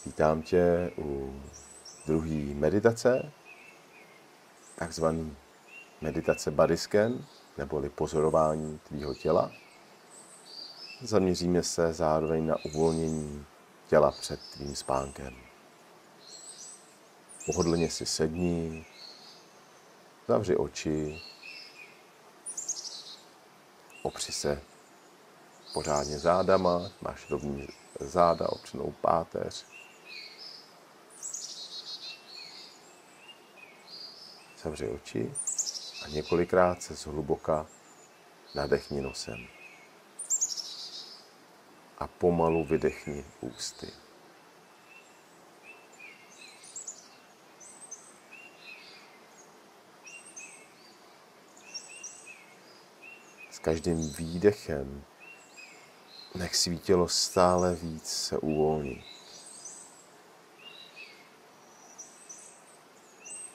Vítám tě u druhé meditace, takzvaný meditace body scan, neboli pozorování tvýho těla. Zaměříme se zároveň na uvolnění těla před tvým spánkem. Pohodlně si sedni, zavři oči, opři se pořádně zádama, máš rovný záda, opřenou páteř. Zavři oči a několikrát se zhluboka nadechni nosem. A pomalu vydechni ústy. S každým výdechem nech svý tělo stále víc se uvolní.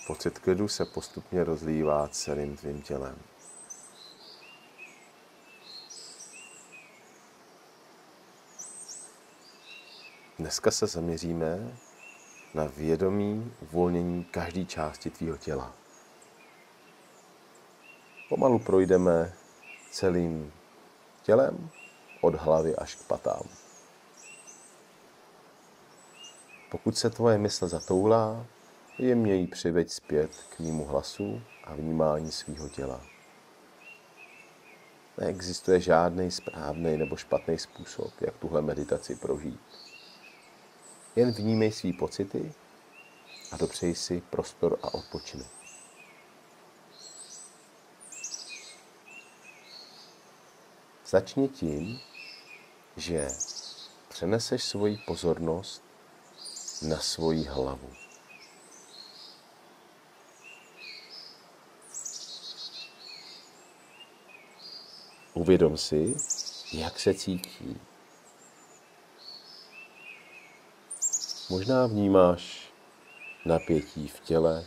Pocit klidu se postupně rozlívá celým tvým tělem. Dneska se zaměříme na vědomí uvolnění každé části tvýho těla. Pomalu projdeme celým tělem od hlavy až k patám. Pokud se tvoje mysl zatoulá, jemně ji přiveď zpět k mému hlasu a vnímání svýho těla. Neexistuje žádný správný nebo špatný způsob, jak tuhle meditaci prožít. Jen vnímej svý pocity a dopřej si prostor a odpočinek. Začni tím, že přeneseš svoji pozornost na svoji hlavu. Uvědom si, jak se cítí. Možná vnímáš napětí v těle,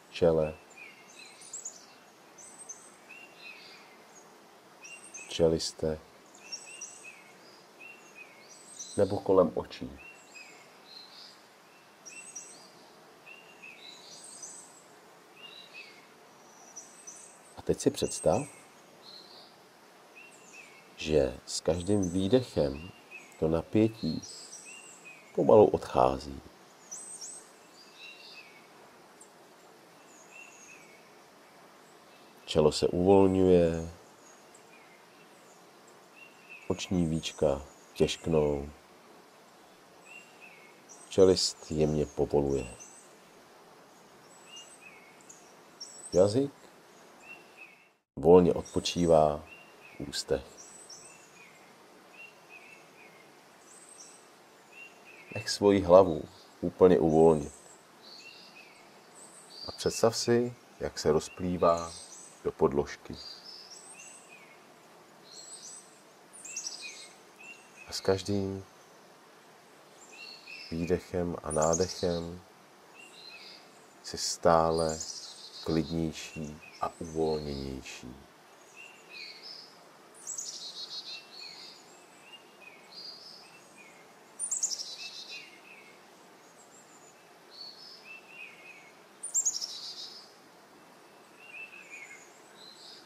čele, čelistech nebo kolem očí. A teď si představ, že s každým výdechem to napětí pomalu odchází. Čelo se uvolňuje, oční víčka těžknou, čelist jemně povoluje. Jazyk volně odpočívá v ústech. Nech svoji hlavu úplně uvolnit. A představ si, jak se rozplývá do podložky. A s každým výdechem a nádechem jsi stále klidnější a uvolněnější.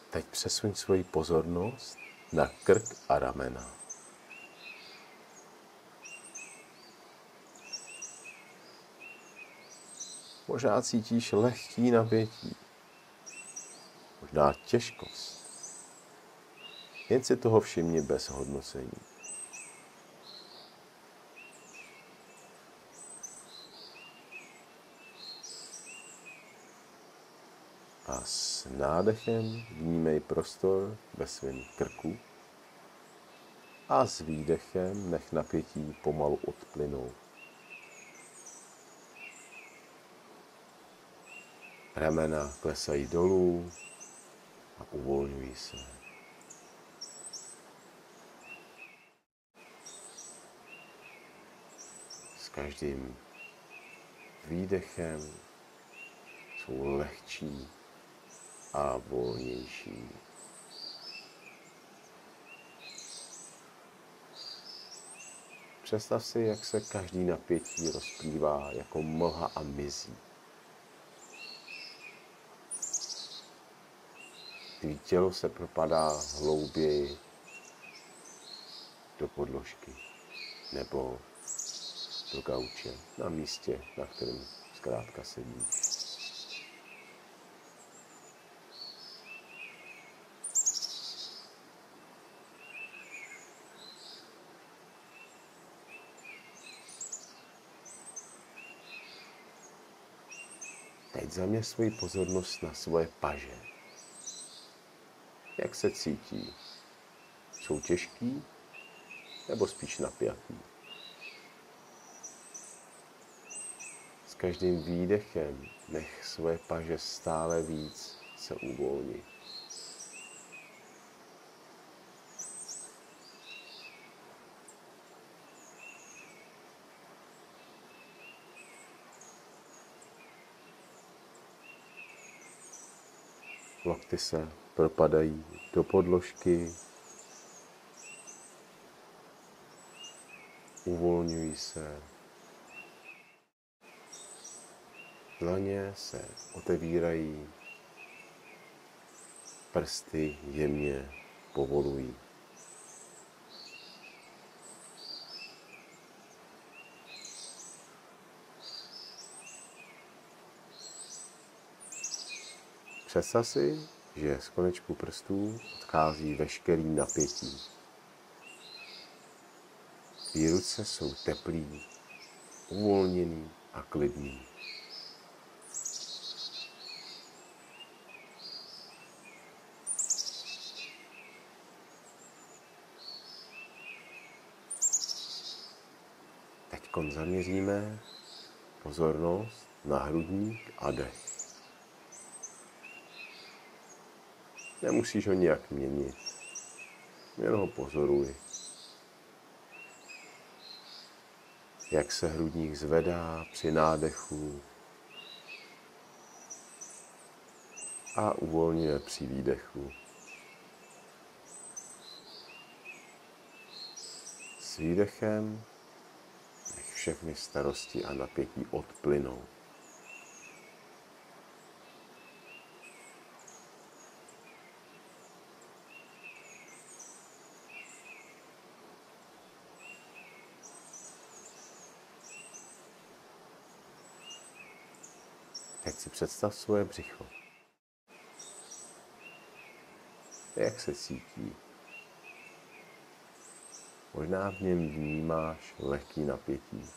Teď přesuň svoji pozornost na krk a ramena. Možná cítíš lehký napětí, možná těžkost. Jen si toho všimni bez hodnocení. A s nádechem vnímej prostor ve svém krku a s výdechem nech napětí pomalu odplynout. Ramena klesají dolů a uvolňují se. S každým výdechem jsou lehčí a volnější. Představ si, jak se každý napětí rozplývá jako mlha a mizí. Tvý tělo se propadá hlouběji do podložky nebo do gauče na místě, na kterém zkrátka sedíš. Teď zaměř svoji pozornost na svoje paže. Jak se cítí? Jsou těžký nebo spíš napjatý? S každým výdechem nech svoje paže stále víc se uvolnit. Lokty se propadají do podložky, uvolňují se, dlaně se otevírají, prsty jemně povolují. Představ si, že z konečku prstů odchází veškerý napětí. Tvý ruce jsou teplý, uvolněný a klidný. Teďkon zaměříme pozornost na hrudník a dech. Nemusíš ho nijak měnit, jen ho pozoruj. Jak se hrudník zvedá při nádechu a uvolňuje při výdechu. S výdechem nech všechny starosti a napětí odplynou. Teď si představ svoje břicho. Jak se cítí? Možná v něm vnímáš lehký napětí.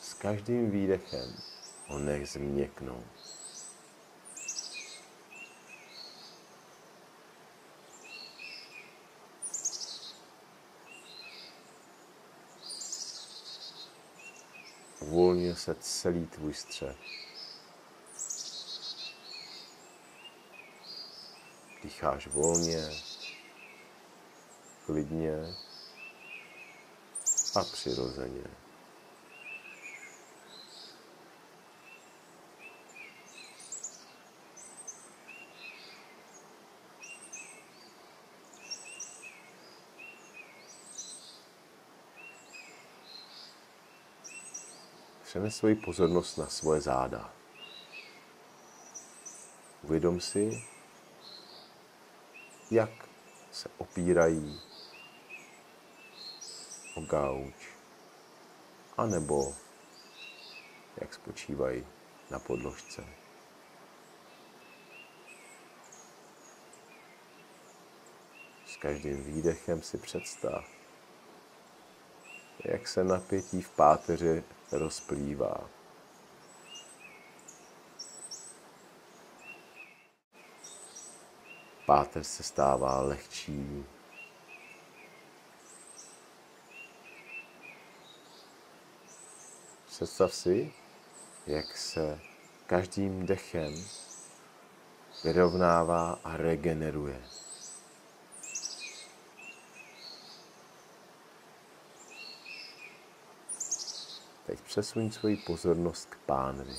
S každým výdechem ho nech změknout. Uvolňuje se celý tvůj střev. Dýcháš volně, klidně a přirozeně. Přenes svoji pozornost na svoje záda. Uvědom si, jak se opírají o gauč, anebo jak spočívají na podložce. S každým výdechem si představ, jak se napětí v páteři rozplývá. Páteř se stává lehčí. Představ si, jak se každým dechem vyrovnává a regeneruje. Teď přesuň svoji pozornost k pánvi.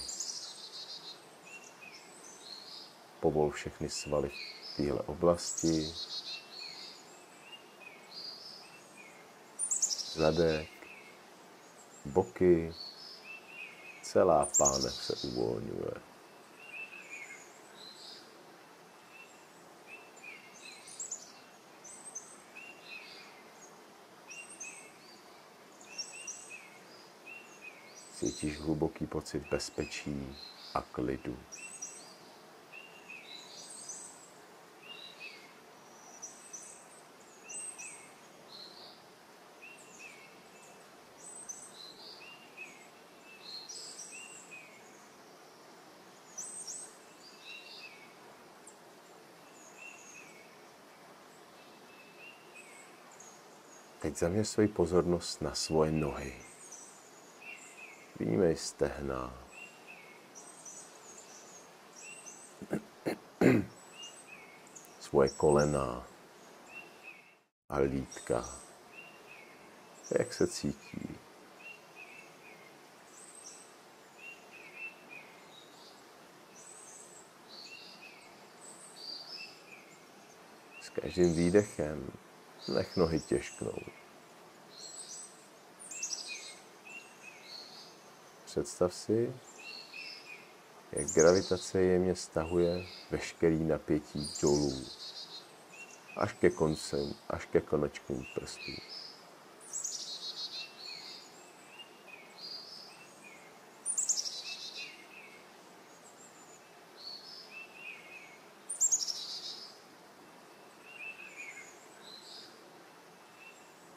Povol všechny svaly v téhle oblasti. zadek, boky, celá pánev se uvolňuje. Cítíš hluboký pocit bezpečí a klidu. Teď zaměř svoji pozornost na svoje nohy. Vnímej stehna. Svoje kolena a lítka. Jak se cítí? S každým výdechem nech nohy těžknout. Představ si, jak gravitace jemně stahuje veškerý napětí dolů, až ke koncem, až ke konečkům prstů.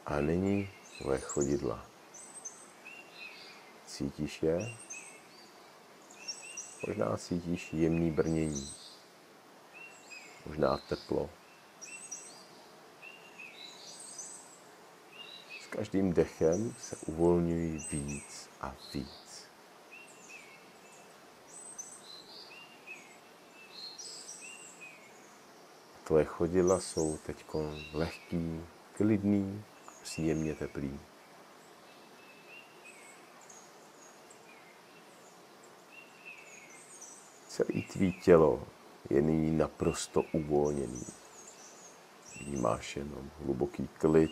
A nyní tvoje chodidla. Cítíš je? Možná cítíš jemný brnění. Možná teplo. S každým dechem se uvolňují víc a víc. Tvoje chodidla jsou teď lehký, klidný a příjemně teplý. Celé tvý tělo je nyní naprosto uvolněný. Vnímáš jenom hluboký klid.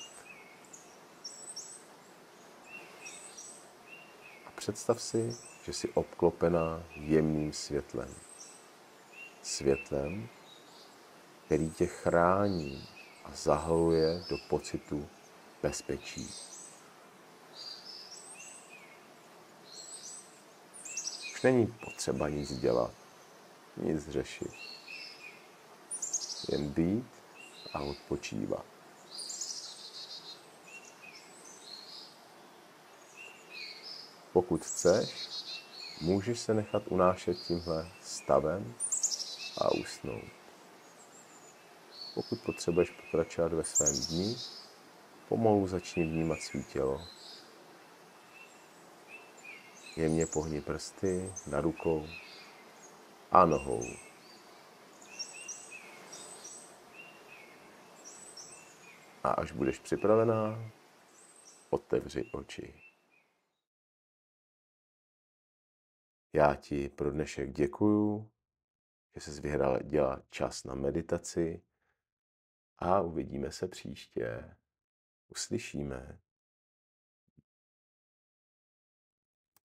A představ si, že jsi obklopená jemným světlem. Světlem, který tě chrání a zahaluje do pocitu bezpečí. Už není potřeba nic dělat, nic řešit. Jen být a odpočívat. Pokud chceš, můžeš se nechat unášet tímhle stavem a usnout. Pokud potřebuješ pokračovat ve svém dni, pomalu začni vnímat svý tělo. Jemně pohni prsty na rukou a nohou. A až budeš připravená, otevři oči. Já ti pro dnešek děkuju, že jsi vyhradila čas na meditaci a uvidíme se příště. Uslyšíme.